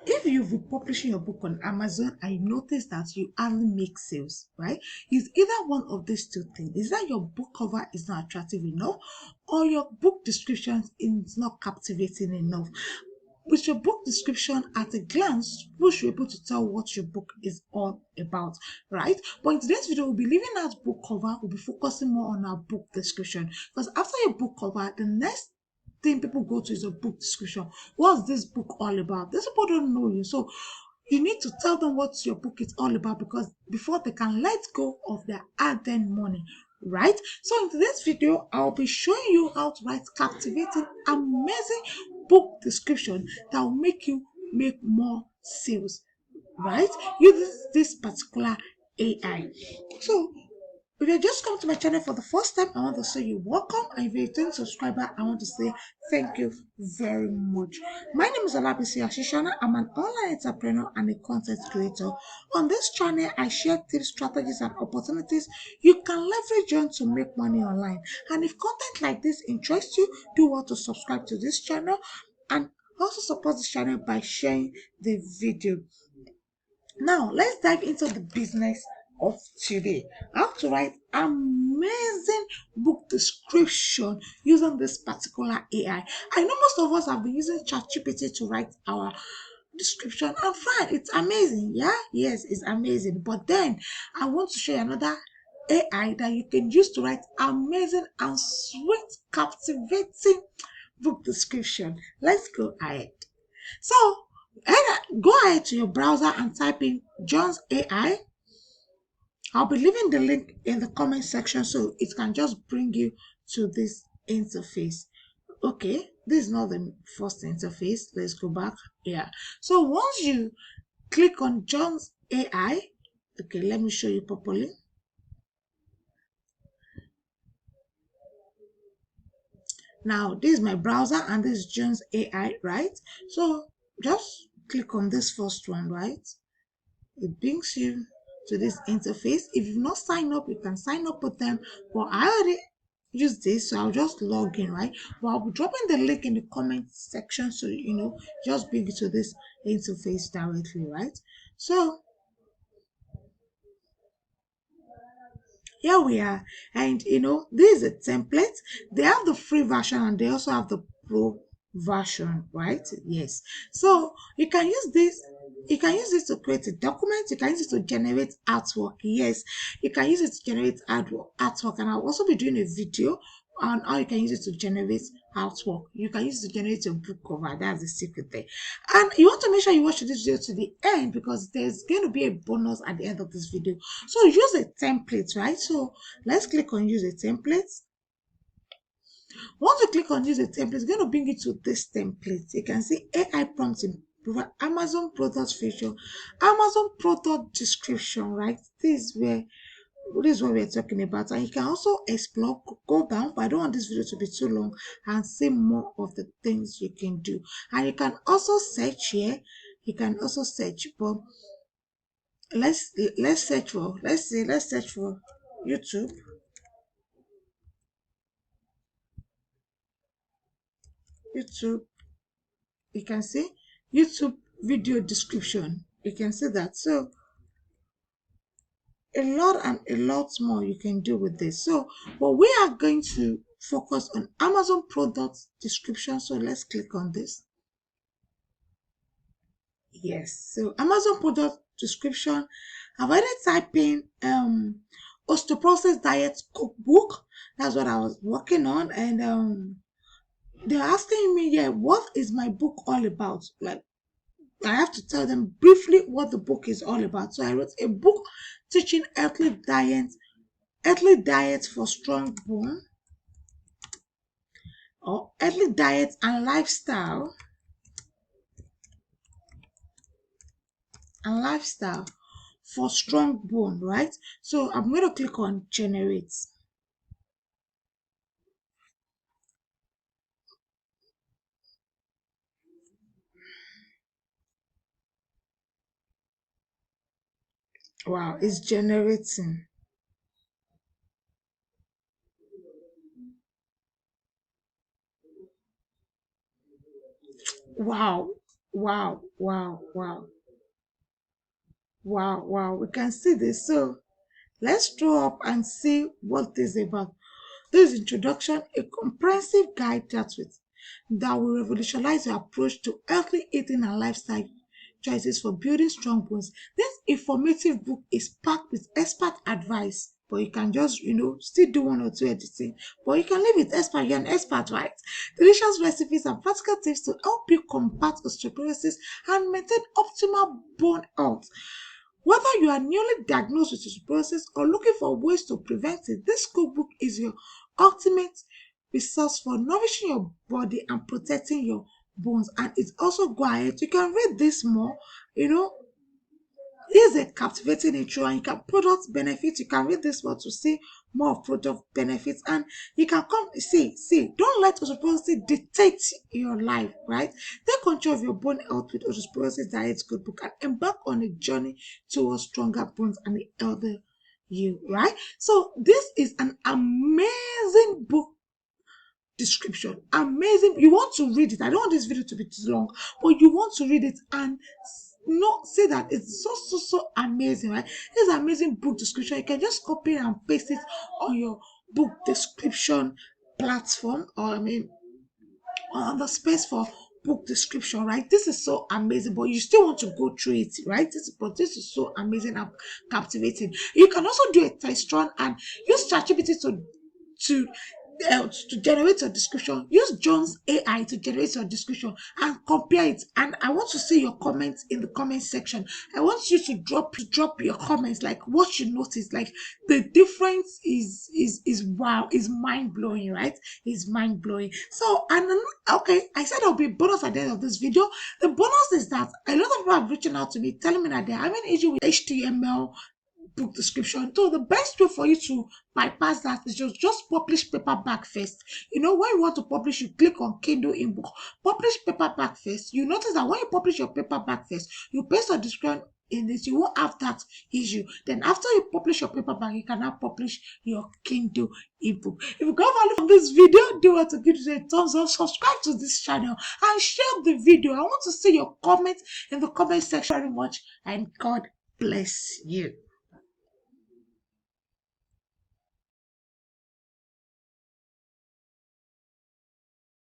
If you've been publishing your book on Amazon and you notice that you hardly make sales, right? It's either one of these two things. Is that your book cover is not attractive enough, or your book description is not captivating enough. With your book description at a glance, people should be able to tell what your book is all about, right? But in today's video, we'll be leaving out book cover, we'll be focusing more on our book description. Because after your book cover, the next thing people go to is a book description. What's this book all about? These people don't know you. So you need to tell them what your book is all about, because before they can let go of their hard-earned money, right? So in today's video, I'll be showing you how to write captivating, amazing book description that will make you make more sales, right? Use this particular AI. So if you're just coming to my channel for the first time, I want to say you're welcome. And if you're a returning subscriber, I want to say thank you very much. My name is Olabisi Ashishana. I'm an online entrepreneur and a content creator. On this channel, I share tips, strategies, and opportunities you can leverage on to make money online. And if content like this interests you, do want to subscribe to this channel and also support this channel by sharing the video. Now, let's dive into the business of today. How to write amazing book description using this particular AI. I know most of us have been using ChatGPT to write our description, and fine, it's amazing. Yeah, yes, it's amazing. But then I want to show you another AI that you can use to write amazing and sweet, captivating book description. Let's go ahead. So either go ahead to your browser and type in Jounce AI. I'll be leaving the link in the comment section so it can just bring you to this interface. Okay, this is not the first interface. Let's go back here. So once you click on Jounce AI, okay, let me show you properly. Now, this is my browser and this is Jounce AI, right? So just click on this first one, right? It brings you to this interface. If you've not signed up, you can sign up with them. But I already use this, so I'll just log in, right? But I'll be dropping the link in the comment section, so just bring you to this interface directly, right? So here we are, and this is a template. They have the free version and they also have the pro version, right? Yes. So you can use this to create a document. You can use it to generate artwork. Yes, you can use it to generate artwork, and I'll also be doing a video on how you can use it to generate artwork. You can use it to generate your book cover. That's the secret there. And you want to make sure you watch this video to the end, because there's going to be a bonus at the end of this video. So use a template, right? So let's click on use a template. Once you click on use a template, it's going to bring you to this template. You can see AI prompts improver, Amazon product feature, Amazon product description, right? This is what we're talking about. And you can also explore, go down, but I don't want this video to be too long, and see more of the things you can do. And you can also search here. You can also search, but let's search for, let's search for YouTube. YouTube, you can see YouTube video description. You can see that. So a lot and a lot more you can do with this. So but we are going to focus on Amazon product description. So let's click on this. Yes, so Amazon product description. I've already typed in osteoporosis diet cookbook. That's what I was working on. And they're asking me, yeah, what is my book all about? Like, I have to tell them briefly what the book is all about. So I wrote a book teaching earthly diet for strong bone, or earthly diet and lifestyle for strong bone, right? So I'm going to click on generate. Wow, it's generating. Wow, Wow, wow, wow, wow, wow. We can see this. So let's draw up and see what this is about. This introduction, a comprehensive guide that will revolutionize your approach to healthy eating and lifestyle choices for building strong bones. This informative book is packed with expert advice, but you can just, still do one or two editing. But you can leave it expert. You're an expert, right? Delicious recipes and practical tips to help you combat osteoporosis and maintain optimal bone health. Whether you are newly diagnosed with osteoporosis or looking for ways to prevent it, this cookbook is your ultimate resource for nourishing your body and protecting your bones. And it's also go ahead. You can read this more, you know, is a captivating intro and you can product benefits. You can read this one to see more of product benefits and you can come see don't let osteoporosis dictate your life, right? Take control of your bone health with osteoporosis diet good book and embark on a journey towards stronger bones and a healthier you, right? So this is an amazing book description. Amazing. You want to read it. I don't want this video to be too long, but you want to read it and not say that it's so amazing, right? It's amazing book description. You can just copy and paste it on your book description platform, or I mean on the space for book description, right? This is so amazing, but you still want to go through it, right? This is so amazing and captivating. You can also do a test run and use ChatGPT to to generate your description. Use Jounce AI to generate your description and compare it. And I want to see your comments in the comment section. I want you to drop your comments, like what you notice. Like the difference is wow, is mind blowing, right? Is mind blowing. So okay, I said there'll be a bonus at the end of this video. The bonus is that a lot of people have reaching out to me telling me that they're having issue with HTML book description. So the best way for you to bypass that is just publish paperback first. When you want to publish, you click on Kindle ebook. Publish paperback first. You notice that when you publish your paperback first, you paste your description in this, you won't have that issue. Then after you publish your paperback, you can now publish your Kindle ebook. If you got value from this video, do want to give it a thumbs up, subscribe to this channel, and share the video. I want to see your comments in the comment section very much, and God bless you.